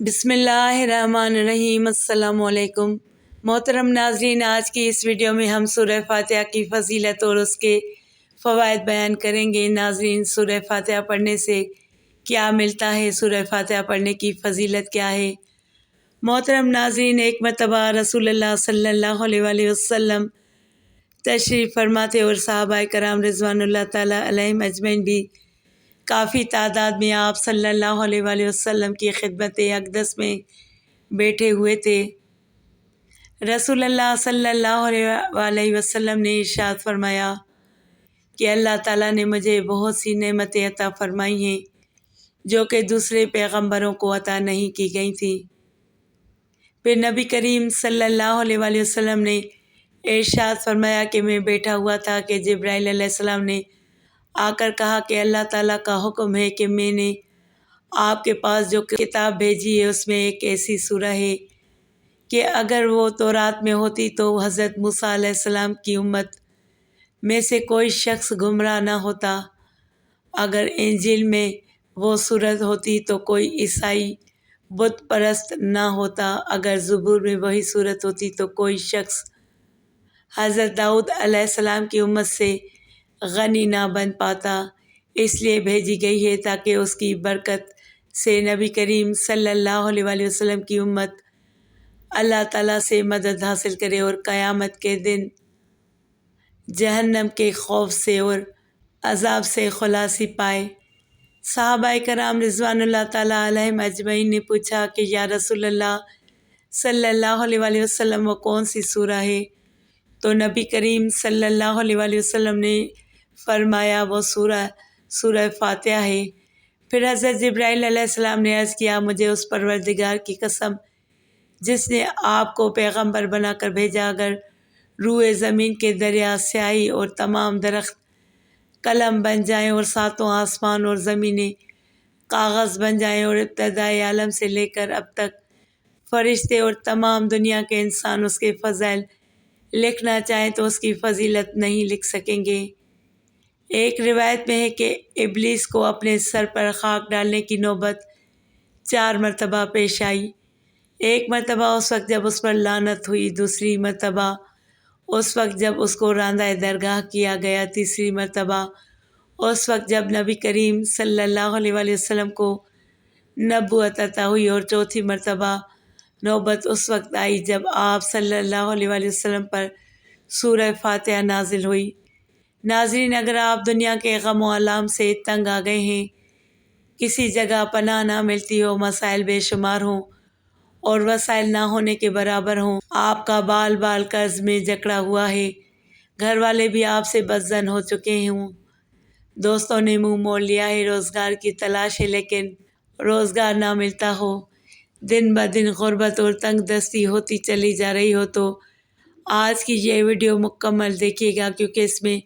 بسم اللہ الرحمن الرحیم۔ السلام علیکم محترم ناظرین، آج کی اس ویڈیو میں ہم سورہ فاتحہ کی فضیلت اور اس کے فوائد بیان کریں گے۔ ناظرین، سورہ فاتحہ پڑھنے سے کیا ملتا ہے، سورہ فاتحہ پڑھنے کی فضیلت کیا ہے؟ محترم ناظرین، ایک مرتبہ رسول اللہ صلی اللہ علیہ وآلہ وسلم تشریف فرماتے اور صحابہ کرام رضوان اللہ تعالیٰ علیہم اجمعین بھی کافی تعداد میں آپ صلی اللہ علیہ وآلہ وسلم کی خدمت اقدس میں بیٹھے ہوئے تھے۔ رسول اللہ صلی اللہ علیہ وآلہ وسلم نے ارشاد فرمایا کہ اللہ تعالیٰ نے مجھے بہت سی نعمتیں عطا فرمائی ہیں جو کہ دوسرے پیغمبروں کو عطا نہیں کی گئی تھیں۔ پھر نبی کریم صلی اللہ علیہ وآلہ وسلم نے ارشاد فرمایا کہ میں بیٹھا ہوا تھا کہ جبرائیل علیہ السلام نے آ کر کہا کہ اللہ تعالیٰ کا حکم ہے کہ میں نے آپ کے پاس جو کتاب بھیجی ہے اس میں ایک ایسی سورہ ہے کہ اگر وہ تورات میں ہوتی تو حضرت موسیٰ علیہ السلام کی امت میں سے کوئی شخص گمراہ نہ ہوتا، اگر انجیل میں وہ سورت ہوتی تو کوئی عیسائی بت پرست نہ ہوتا، اگر زبور میں وہی سورت ہوتی تو کوئی شخص حضرت داؤد علیہ السلام کی امت سے غنی نہ بن پاتا۔ اس لیے بھیجی گئی ہے تاکہ اس کی برکت سے نبی کریم صلی اللہ علیہ وآلہ وسلم کی امت اللہ تعالیٰ سے مدد حاصل کرے اور قیامت کے دن جہنم کے خوف سے اور عذاب سے خلاصی پائے۔ صحابہ کرام رضوان اللہ تعالیٰ علیہم اجمعین نے پوچھا کہ یا رسول اللہ صلی اللہ علیہ وآلہ وسلم وہ کون سی سورہ ہے؟ تو نبی کریم صلی اللہ علیہ وآلہ وسلم نے فرمایا وہ سورہ فاتحہ ہے۔ پھر حضرت جبرائیل علیہ السلام نے عرض کیا مجھے اس پروردگار کی قسم جس نے آپ کو پیغمبر بنا کر بھیجا، اگر روئے زمین کے دریا سیاہی اور تمام درخت قلم بن جائیں اور ساتوں آسمان اور زمینیں کاغذ بن جائیں اور ابتدائی عالم سے لے کر اب تک فرشتے اور تمام دنیا کے انسان اس کے فضائل لکھنا چاہیں تو اس کی فضیلت نہیں لکھ سکیں گے۔ ایک روایت میں ہے کہ ابلیس کو اپنے سر پر خاک ڈالنے کی نوبت 4 مرتبہ پیش آئی۔ ایک مرتبہ اس وقت جب اس پر لعنت ہوئی، دوسری مرتبہ اس وقت جب اس کو راندہ درگاہ کیا گیا، تیسری مرتبہ اس وقت جب نبی کریم صلی اللہ علیہ وآلہ وسلم کو نبوت عطا ہوئی، اور چوتھی مرتبہ نوبت اس وقت آئی جب آپ صلی اللہ علیہ وآلہ وسلم پر سورہ فاتحہ نازل ہوئی۔ ناظرین، اگر آپ دنیا کے غم و الام سے تنگ آ گئے ہیں، کسی جگہ پناہ نہ ملتی ہو، مسائل بے شمار ہوں اور وسائل نہ ہونے کے برابر ہوں، آپ کا بال بال قرض میں جکڑا ہوا ہے، گھر والے بھی آپ سے بدظن ہو چکے ہوں، دوستوں نے منہ موڑ لیا ہے، روزگار کی تلاش ہے لیکن روزگار نہ ملتا ہو، دن بدن غربت اور تنگ دستی ہوتی چلی جا رہی ہو، تو آج کی یہ ویڈیو مکمل دیکھیے گا کیونکہ اس میں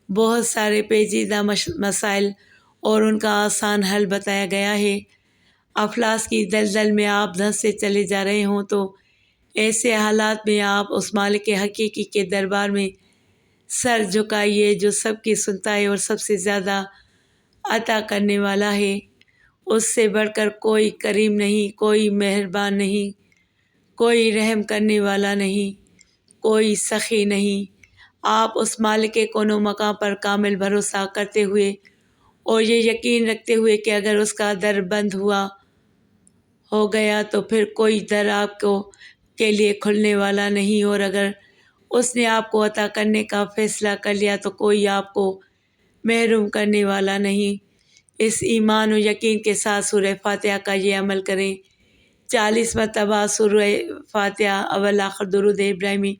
بہت سارے پیچیدہ مسائل اور ان کا آسان حل بتایا گیا ہے۔ افلاس کی دلدل میں آپ دھنسے چلے جا رہے ہوں تو ایسے حالات میں آپ اس مالک حقیقی کے دربار میں سر جھکائیے جو سب کی سنتا ہے اور سب سے زیادہ عطا کرنے والا ہے۔ اس سے بڑھ کر کوئی کریم نہیں، کوئی مہربان نہیں، کوئی رحم کرنے والا نہیں، کوئی سخی نہیں۔ آپ اس مالک کون و مقام پر کامل بھروسہ کرتے ہوئے اور یہ یقین رکھتے ہوئے کہ اگر اس کا در بند ہو گیا تو پھر کوئی در آپ کے لیے کھلنے والا نہیں، اور اگر اس نے آپ کو عطا کرنے کا فیصلہ کر لیا تو کوئی آپ کو محروم کرنے والا نہیں۔ اس ایمان و یقین کے ساتھ سورہ فاتحہ کا یہ عمل کریں، 40 مرتبہ سورہ فاتحہ اول آخر درود ابراہیمی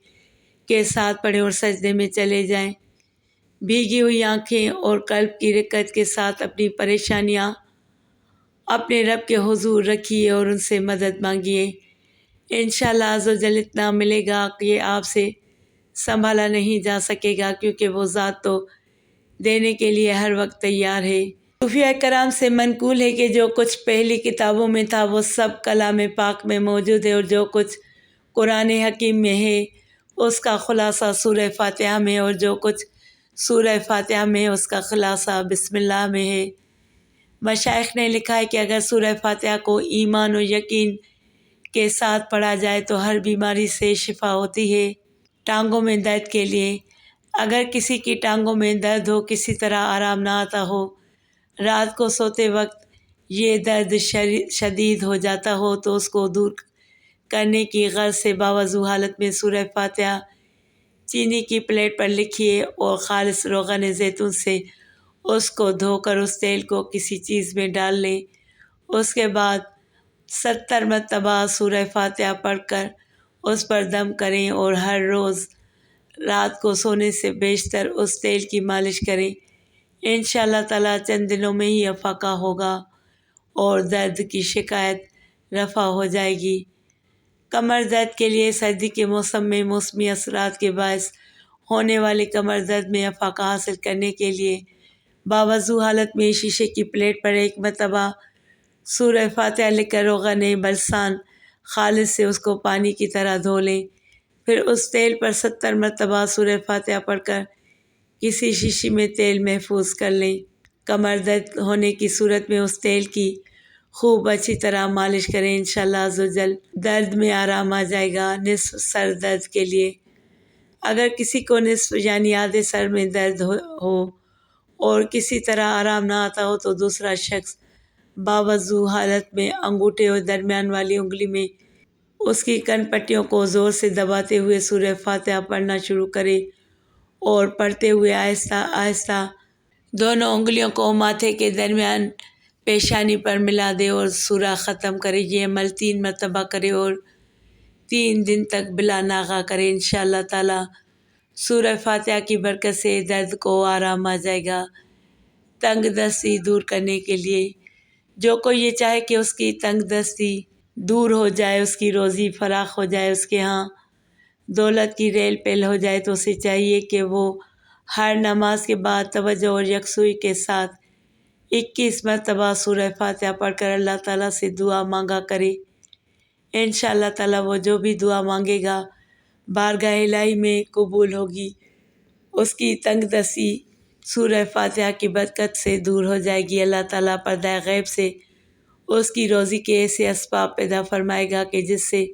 کے ساتھ پڑھیں اور سجدے میں چلے جائیں۔ بھیگی ہوئی آنکھیں اور قلب کی رقت کے ساتھ اپنی پریشانیاں اپنے رب کے حضور رکھیے اور ان سے مدد مانگیے۔ انشاءاللہ عزوجل اتنا ملے گا کہ یہ آپ سے سنبھالا نہیں جا سکے گا، کیونکہ وہ ذات تو دینے کے لیے ہر وقت تیار ہے۔ صوفیاء کرام سے منقول ہے کہ جو کچھ پہلی کتابوں میں تھا وہ سب کلام پاک میں موجود ہے، اور جو کچھ قرآن حکیم میں ہے اس کا خلاصہ سورہ فاتحہ میں، اور جو کچھ سورہ فاتحہ میں اس کا خلاصہ بسم اللہ میں ہے۔ مشائخ نے لکھا ہے کہ اگر سورہ فاتحہ کو ایمان و یقین کے ساتھ پڑھا جائے تو ہر بیماری سے شفا ہوتی ہے۔ ٹانگوں میں درد کے لیے، اگر کسی کی ٹانگوں میں درد ہو، کسی طرح آرام نہ آتا ہو، رات کو سوتے وقت یہ درد شدید ہو جاتا ہو تو اس کو دور کرنے کی غرض سے باوضو حالت میں سورہ فاتحہ چینی کی پلیٹ پر لکھیے اور خالص روغن زیتون سے اس کو دھو کر اس تیل کو کسی چیز میں ڈال لیں۔ اس کے بعد 70 مرتبہ سورہ فاتحہ پڑھ کر اس پر دم کریں اور ہر روز رات کو سونے سے بیشتر اس تیل کی مالش کریں۔ انشاءاللہ تعالیٰ چند دنوں میں ہی افاقہ ہوگا اور درد کی شکایت رفع ہو جائے گی۔ کمر درد کے لیے، سردی کے موسم میں موسمی اثرات کے باعث ہونے والے کمر درد میں افاقہ حاصل کرنے کے لیے باوضو حالت میں شیشے کی پلیٹ پر 1 مرتبہ سورہ فاتحہ لکھ کر روغن بلسان خالص سے اس کو پانی کی طرح دھو لیں۔ پھر اس تیل پر 70 مرتبہ سورہ فاتحہ پڑھ کر کسی شیشی میں تیل محفوظ کر لیں۔ کمر درد ہونے کی صورت میں اس تیل کی خوب اچھی طرح مالش کریں، انشاءاللہ عزوجل درد میں آرام آ جائے گا۔ نصف سر درد کے لیے، اگر کسی کو نصف یعنی آدھے سر میں درد ہو اور کسی طرح آرام نہ آتا ہو تو دوسرا شخص باوضو حالت میں انگوٹھے اور درمیان والی انگلی میں اس کی کن پٹیوں کو زور سے دباتے ہوئے سورہ فاتحہ پڑھنا شروع کرے اور پڑھتے ہوئے آہستہ آہستہ دونوں انگلیوں کو ماتھے کے درمیان پیشانی پر ملا دے اور سورہ ختم کرے۔ یہ عمل 3 مرتبہ کرے اور 3 دن تک بلا ناغہ کرے۔ انشاءاللہ تعالیٰ سورہ فاتحہ کی برکت سے درد کو آرام آ جائے گا۔ تنگ دستی دور کرنے کے لیے، جو کوئی یہ چاہے کہ اس کی تنگ دستی دور ہو جائے، اس کی روزی فراخ ہو جائے، اس کے ہاں دولت کی ریل پیل ہو جائے، تو اسے چاہیے کہ وہ ہر نماز کے بعد توجہ اور یکسوئی کے ساتھ 21 مرتبہ سورہ فاتحہ پڑھ کر اللہ تعالیٰ سے دعا مانگا کرے۔ انشاءاللہ تعالیٰ وہ جو بھی دعا مانگے گا بارگاہ الہی میں قبول ہوگی۔ اس کی تنگ دستی سورہ فاتحہ کی برکت سے دور ہو جائے گی۔ اللہ تعالیٰ پردہ غیب سے اس کی روزی کے ایسے اسباب پیدا فرمائے گا کہ جس سے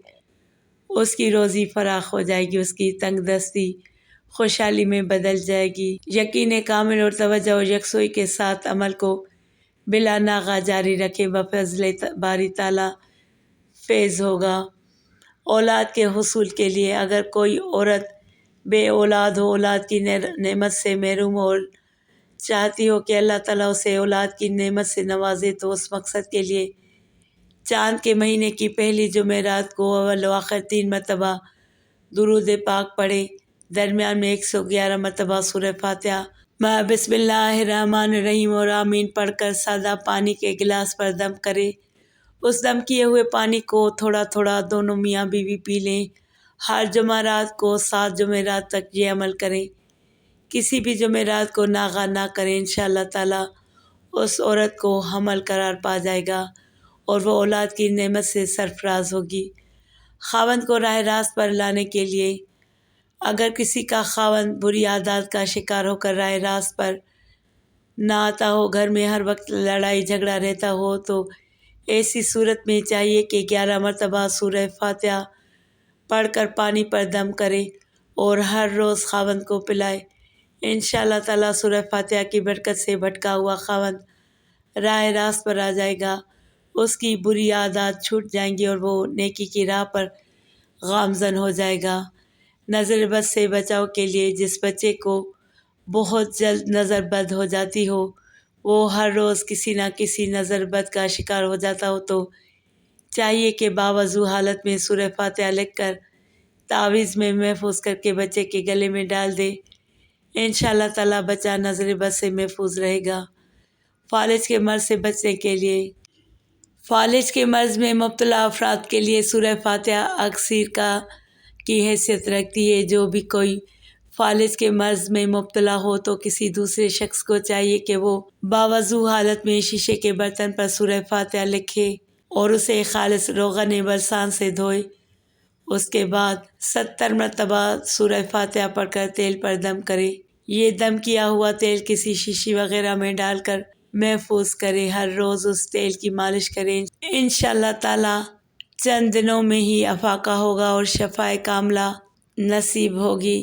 اس کی روزی فراخ ہو جائے گی، اس کی تنگ دستی خوشحالی میں بدل جائے گی۔ یقین کامل اور توجہ اور یکسوئی کے ساتھ عمل کو بلا ناغہ جاری رکھے، بفضل باری تعالیٰ فیض ہوگا۔ اولاد کے حصول کے لیے، اگر کوئی عورت بے اولاد ہو، اولاد کی نعمت سے محروم ہو اور چاہتی ہو کہ اللہ تعالیٰ اسے اولاد کی نعمت سے نوازے، تو اس مقصد کے لیے چاند کے مہینے کی پہلی جمعرات کو اول و آخر 3 مرتبہ درود پاک پڑھے، درمیان میں 111 مرتبہ سورہ فاتحہ بسم اللہ الرحمن الرحیم اور آمین پڑھ کر سادہ پانی کے گلاس پر دم کرے۔ اس دم کیے ہوئے پانی کو تھوڑا تھوڑا دونوں میاں بیوی پی لیں۔ ہر جمعرات کو 7 جمعرات تک یہ عمل کریں، کسی بھی جمعرات کو ناغہ نہ کریں۔ انشاءاللہ تعالیٰ اس عورت کو حمل قرار پا جائے گا اور وہ اولاد کی نعمت سے سرفراز ہوگی۔ خاوند کو راہ راست پر لانے کے لیے، اگر کسی کا خاوند بری عادات کا شکار ہو کر راہ راست پر نہ آتا ہو، گھر میں ہر وقت لڑائی جھگڑا رہتا ہو، تو ایسی صورت میں چاہیے کہ 11 مرتبہ سورہ فاتحہ پڑھ کر پانی پر دم کرے اور ہر روز خاوند کو پلائے۔ انشاءاللہ تعالیٰ سورہ فاتحہ کی برکت سے بھٹکا ہوا خاوند راہ راست پر آ جائے گا، اس کی بری عادات چھوٹ جائیں گی اور وہ نیکی کی راہ پر گامزن ہو جائے گا۔ نظر بد سے بچاؤ کے لیے، جس بچے کو بہت جلد نظر بد ہو جاتی ہو، وہ ہر روز کسی نہ کسی نظر بد کا شکار ہو جاتا ہو، تو چاہیے کہ باوضو حالت میں سورہ فاتحہ لکھ کر تعویذ میں محفوظ کر کے بچے کے گلے میں ڈال دے۔ انشاءاللہ تعالیٰ بچہ نظر بد سے محفوظ رہے گا۔ فالج کے مرض سے بچنے کے لیے، فالج کے مرض میں مبتلا افراد کے لیے سورہ فاتحہ اکسیر کی حیثیت رکھتی ہے۔ جو بھی کوئی فالج کے مرض میں مبتلا ہو تو کسی دوسرے شخص کو چاہیے کہ وہ باوضو حالت میں شیشے کے برتن پر سورہ فاتحہ لکھے اور اسے خالص روغن بلسان سے دھوئے۔ اس کے بعد 70 مرتبہ سورہ فاتحہ پڑھ کر تیل پر دم کرے۔ یہ دم کیا ہوا تیل کسی شیشی وغیرہ میں ڈال کر محفوظ کرے، ہر روز اس تیل کی مالش کریں، انشاءاللہ تعالی چند دنوں میں ہی افاقہ ہوگا اور شفائے کاملہ نصیب ہوگی۔